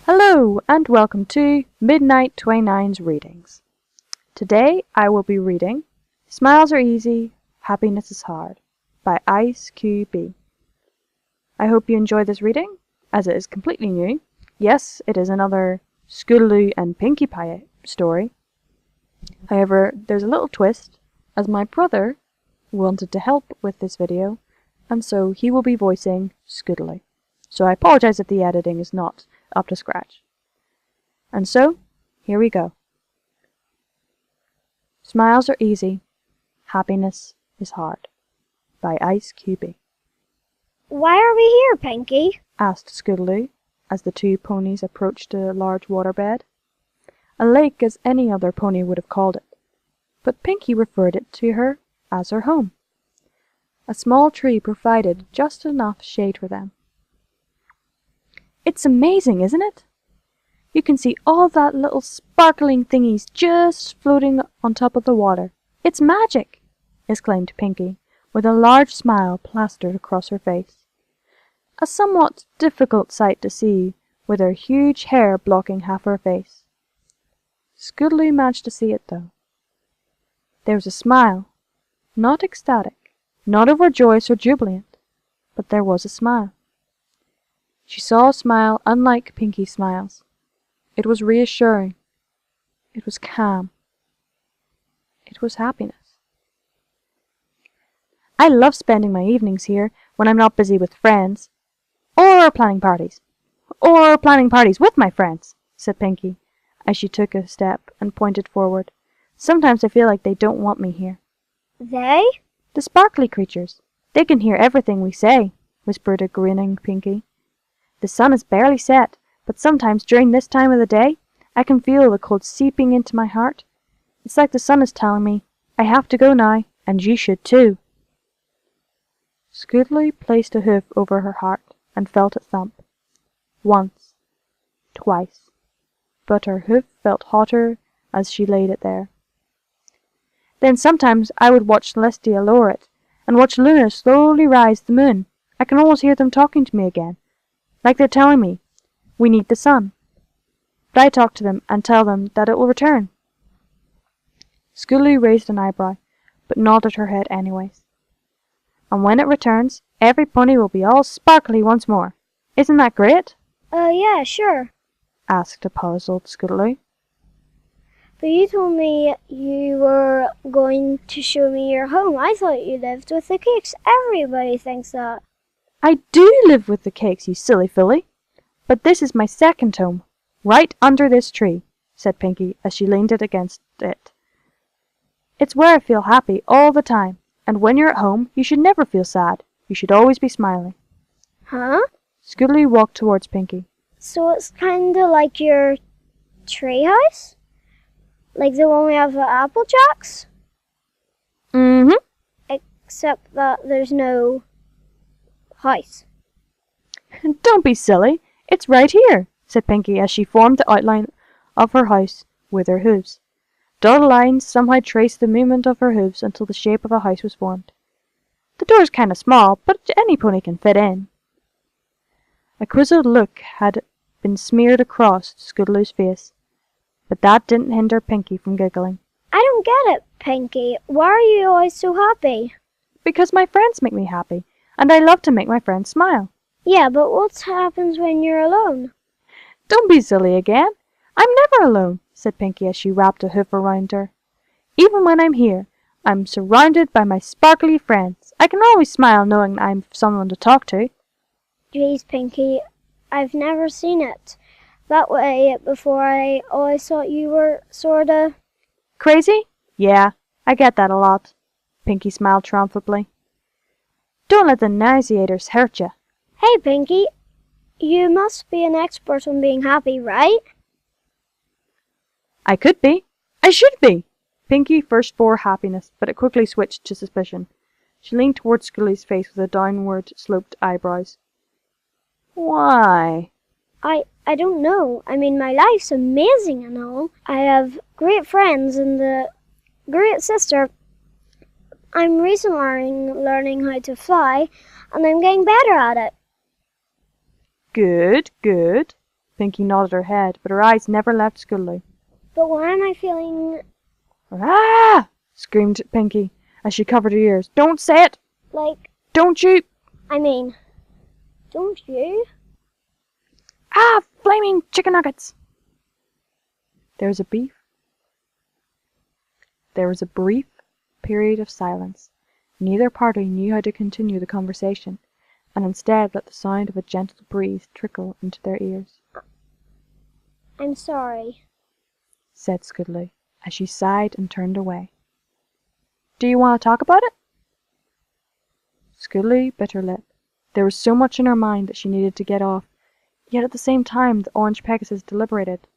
Hello and welcome to Midnight 29's Readings. Today I will be reading Smiles Are Easy, Happiness is Hard by Ice QB. I hope you enjoy this reading, as it is completely new. Yes, it is another Scootaloo and Pinkie Pie story. However, there's a little twist, as my brother wanted to help with this video, and so he will be voicing Scootaloo. So I apologize if the editing is not up to scratch. And so, here we go. Smiles are easy, happiness is hard by Ice QB. Why are we here, Pinkie? Asked Scootaloo as the two ponies approached a large waterbed. A lake as any other pony would have called it, but Pinkie referred it to her as her home. A small tree provided just enough shade for them. It's amazing, isn't it? You can see all that little sparkling thingies just floating on top of the water. It's magic, exclaimed Pinkie, with a large smile plastered across her face. A somewhat difficult sight to see, with her huge hair blocking half her face. Scootaloo managed to see it, though. There was a smile, not ecstatic, not overjoyous or jubilant, but there was a smile. She saw a smile unlike Pinkie's smiles. It was reassuring. It was calm. It was happiness. I love spending my evenings here when I'm not busy with friends, or planning parties with my friends, said Pinkie, as she took a step and pointed forward. Sometimes I feel like they don't want me here. They? The sparkly creatures. They can hear everything we say, whispered a grinning Pinkie. The sun is barely set, but sometimes during this time of the day, I can feel the cold seeping into my heart. It's like the sun is telling me, I have to go now, and you should too. Scootaloo placed a hoof over her heart and felt it thump. Once, twice, but her hoof felt hotter as she laid it there. Then sometimes I would watch Celestia lower it, and watch Luna slowly rise the moon. I can almost hear them talking to me again. Like they're telling me, we need the sun. But I talk to them and tell them that it will return. Scootaloo raised an eyebrow, but nodded her head anyways. And when it returns, every pony will be all sparkly once more. Isn't that great? Yeah, sure. Asked a puzzled Scootaloo. But you told me you were going to show me your home. I thought you lived with the cakes. Everybody thinks that. I do live with the cakes, you silly filly. But this is my second home, right under this tree, said Pinkie as she leaned it against it. It's where I feel happy all the time, and when you're at home, you should never feel sad. You should always be smiling. Huh? Scootaloo walked towards Pinkie. So it's kinda like your treehouse? Like the one we have at Applejack's? Mm-hmm. Except that there's no house. Don't be silly. It's right here, said Pinkie as she formed the outline of her house with her hooves. Dotted lines somehow traced the movement of her hooves until the shape of a house was formed. The door's kind of small, but any pony can fit in. A quizzled look had been smeared across Scootaloo's face, but that didn't hinder Pinkie from giggling. I don't get it, Pinkie. Why are you always so happy? Because my friends make me happy, and I love to make my friends smile. Yeah, but what happens when you're alone? Don't be silly again. I'm never alone, said Pinkie as she wrapped a hoof around her. Even when I'm here, I'm surrounded by my sparkly friends. I can always smile knowing I'm someone to talk to. Geez, Pinkie, I've never seen it that way before. I always thought you were sorta... Crazy? Yeah, I get that a lot. Pinkie smiled triumphantly. Don't let the nauseators hurt you. Hey, Pinkie, you must be an expert on being happy, right? I could be. I should be. Pinkie first bore happiness, but it quickly switched to suspicion. She leaned towards Scootaloo's face with her downward sloped eyebrows. Why? I don't know. I mean, my life's amazing and all. I have great friends and a great sister. I'm recently learning how to fly, and I'm getting better at it. Good, good. Pinky nodded her head, but her eyes never left Scuddly. But why am I feeling Ah! Screamed Pinky as she covered her ears. Don't say it! like, Don't you! don't you? Ah! Flaming chicken nuggets! There was a brief period of silence. Neither party knew how to continue the conversation, and instead let the sound of a gentle breeze trickle into their ears. I'm sorry, said Scuddly, as she sighed and turned away. Do you want to talk about it? Scuddly bit her lip. There was so much in her mind that she needed to get off, yet at the same time the orange Pegasus deliberated.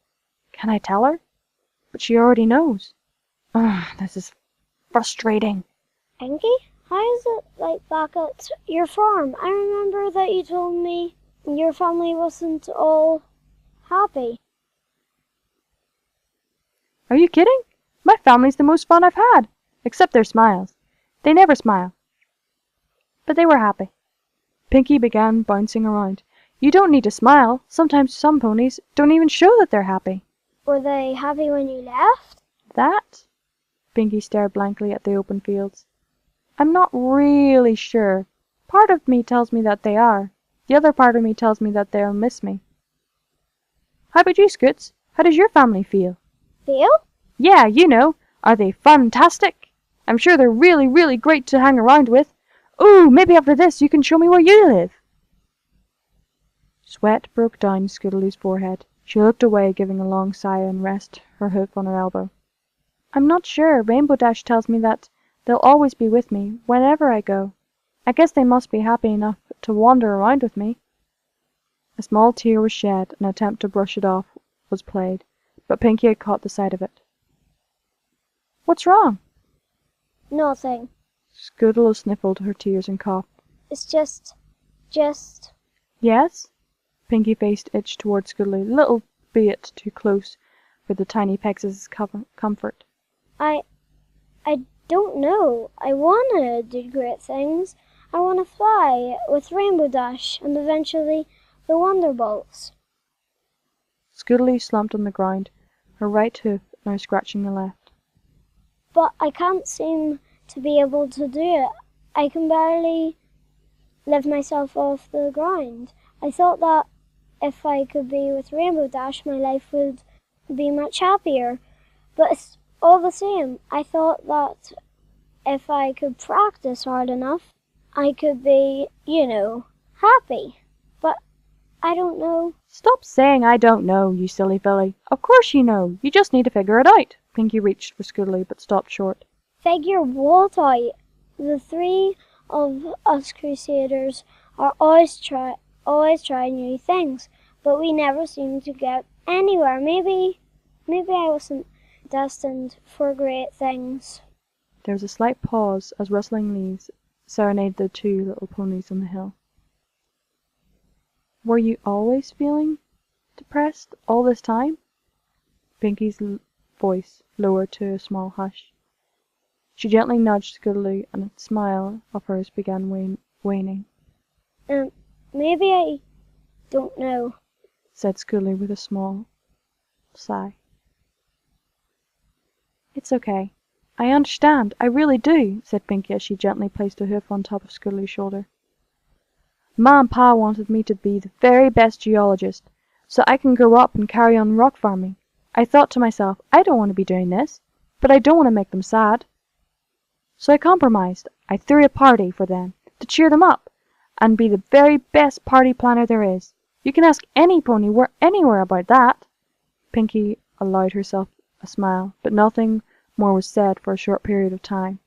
Can I tell her? But she already knows. Ugh, this is frustrating. Pinky? How is it like back at your farm? I remember that you told me your family wasn't all happy. Are you kidding? My family's the most fun I've had, except their smiles. They never smile. But they were happy. Pinky began bouncing around. You don't need to smile. Sometimes some ponies don't even show that they're happy. Were they happy when you left? That? Pinky stared blankly at the open fields. I'm not really sure. Part of me tells me that they are. The other part of me tells me that they'll miss me. How about you, Scoots? How does your family feel? Feel? Yeah, you know. Are they fantastic? I'm sure they're really, really great to hang around with. Ooh, maybe after this you can show me where you live. Sweat broke down Scuddly's forehead. She looked away, giving a long sigh, and rested her hoof on her elbow. I'm not sure. Rainbow Dash tells me that they'll always be with me, whenever I go. I guess they must be happy enough to wander around with me. A small tear was shed, an attempt to brush it off was played, but Pinky had caught the sight of it. What's wrong? Nothing. Scuddly sniffled her tears and coughed. It's just... Yes? Pinky faced itched toward Scuddly, little bit too close for the tiny Pegasus's comfort. I don't know. I want to do great things. I want to fly with Rainbow Dash and eventually the Wonderbolts. Scuddly slumped on the ground, her right hoof now scratching the left. But I can't seem to be able to do it. I can barely lift myself off the ground. I thought that if I could be with Rainbow Dash, my life would be much happier. But it's all the same. I thought that if I could practice hard enough, I could be, happy. But I don't know. Stop saying I don't know, you silly filly. Of course you know. You just need to figure it out. Pinky reached for Scuddly, but stopped short. Figure what out? The three of us Crusaders are always try new things, but we never seem to get anywhere. Maybe I wasn't destined for great things. There was a slight pause as rustling leaves serenaded the two little ponies on the hill. Were you always feeling depressed all this time? Pinky's voice lowered to a small hush. She gently nudged Scuddly, and a smile of hers began waning. Maybe I don't know, said Scuddly with a small sigh. It's okay. I understand. I really do, said Pinky as she gently placed a hoof on top of Scuddly's shoulder. Ma and Pa wanted me to be the very best geologist, so I can grow up and carry on rock farming. I thought to myself, I don't want to be doing this, but I don't want to make them sad. So I compromised. I threw a party for them, to cheer them up, and be the very best party planner there is. You can ask any pony anywhere about that. Pinky allowed herself a smile, but nothing more was said for a short period of time,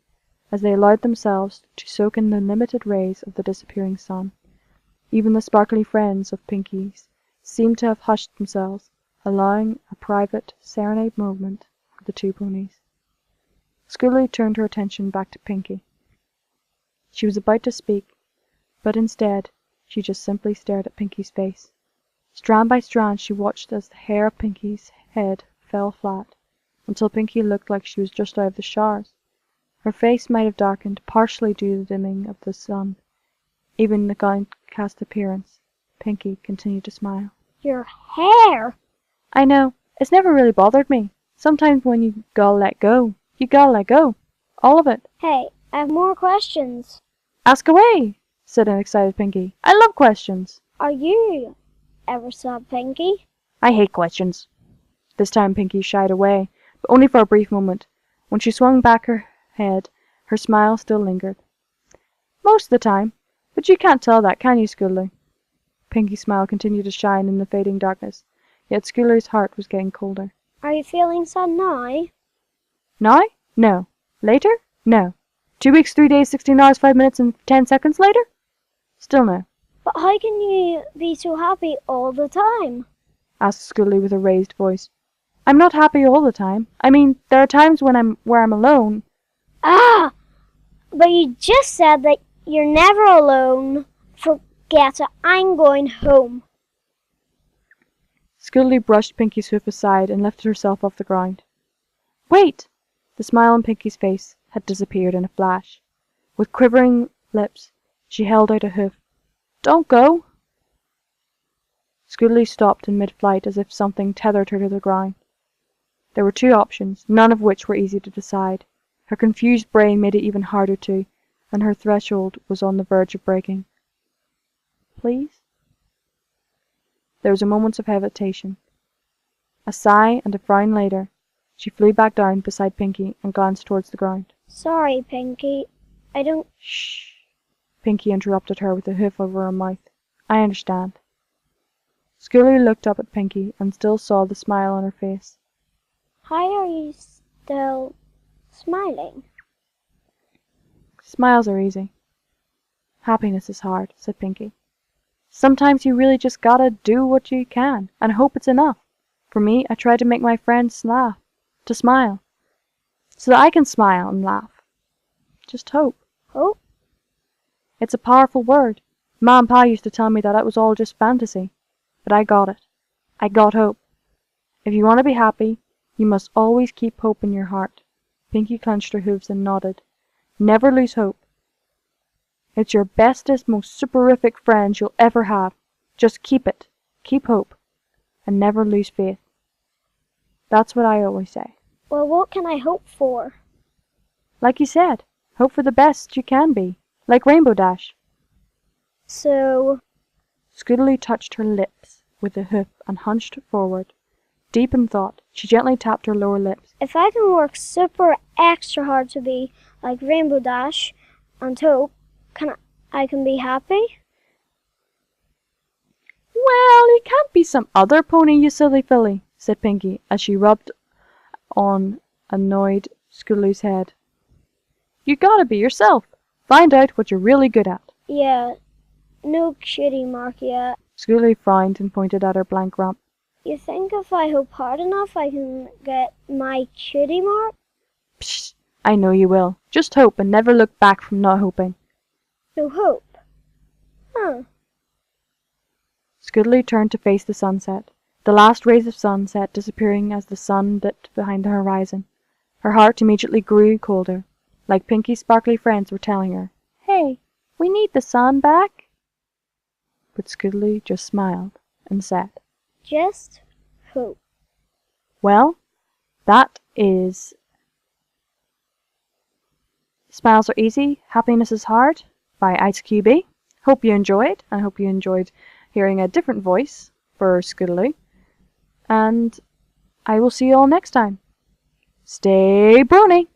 as they allowed themselves to soak in the limited rays of the disappearing sun. Even the sparkly friends of Pinky's seemed to have hushed themselves, allowing a private serenade moment for the two ponies. Scuddly turned her attention back to Pinky. She was about to speak, but instead she just simply stared at Pinky's face. Strand by strand she watched as the hair of Pinky's head fell flat, until Pinky looked like she was just out of the showers. Her face might have darkened, partially due to the dimming of the sun. Even the downcast appearance, Pinky continued to smile. Your hair! I know. It's never really bothered me. Sometimes when you gotta let go, you gotta let go. All of it. Hey, I have more questions. Ask away, said an excited Pinky. I love questions. Are you ever sad, Pinky? I hate questions. This time Pinky shied away, but only for a brief moment. When she swung back her head, her smile still lingered. Most of the time, but you can't tell that, can you, Scoodly? Pinky's smile continued to shine in the fading darkness, yet Scoodly's heart was getting colder. Are you feeling sad now? Now? No. Later? No. 2 weeks, 3 days, 16 hours, 5 minutes, and 10 seconds later? Still no. But how can you be so happy all the time? Asked Scoodly with a raised voice. I'm not happy all the time. I mean, there are times when I'm alone. Ah! But you just said that you're never alone. Forget it. I'm going home. Scoodly brushed Pinky's hoof aside and lifted herself off the ground. Wait! The smile on Pinky's face had disappeared in a flash. With quivering lips, she held out a hoof. Don't go! Scoodly stopped in mid-flight as if something tethered her to the ground. There were 2 options, none of which were easy to decide. Her confused brain made it even harder to, and her threshold was on the verge of breaking. Please? There was a moment of hesitation. A sigh and a frown later, she flew back down beside Pinky and glanced towards the ground. Sorry, Pinky. I don't... Shh! Pinky interrupted her with a hoof over her mouth. I understand. Scoodly looked up at Pinky and still saw the smile on her face. How are you still smiling? Smiles are easy. Happiness is hard, said Pinky. Sometimes you really just gotta do what you can and hope it's enough. For me, I try to make my friends laugh, to smile, so that I can smile and laugh. Just hope. Hope? It's a powerful word. Ma and Pa used to tell me that it was all just fantasy. But I got it. I got hope. If you want to be happy, you must always keep hope in your heart. Pinky clenched her hooves and nodded. Never lose hope. It's your bestest, most superific friend you'll ever have. Just keep it. Keep hope. And never lose faith. That's what I always say. Well, what can I hope for? Like you said, hope for the best you can be. Like Rainbow Dash. So... Scoodly touched her lips with the hoof and hunched forward. Deep in thought, she gently tapped her lower lips. If I can work super extra hard to be like Rainbow Dash and hope, I can be happy? Well, you can't be some other pony, you silly filly, said Pinky as she rubbed on annoyed Scoodly's head. You gotta be yourself. Find out what you're really good at. Yeah, no cutie mark yet. Scoodly frowned and pointed at her blank rump. You think if I hope hard enough I can get my cutie mark? Psh, I know you will. Just hope and never look back from not hoping. No hope? Huh. Scoodly turned to face the sunset, the last rays of sunset disappearing as the sun dipped behind the horizon. Her heart immediately grew colder, like Pinky's sparkly friends were telling her, Hey, we need the sun back. But Scoodly just smiled and said, Just hope. Well, that is Smiles Are Easy, Happiness is Hard by IceQB. Hope you enjoyed. I hope you enjoyed hearing a different voice for Scoodly. And I will see you all next time. Stay brony!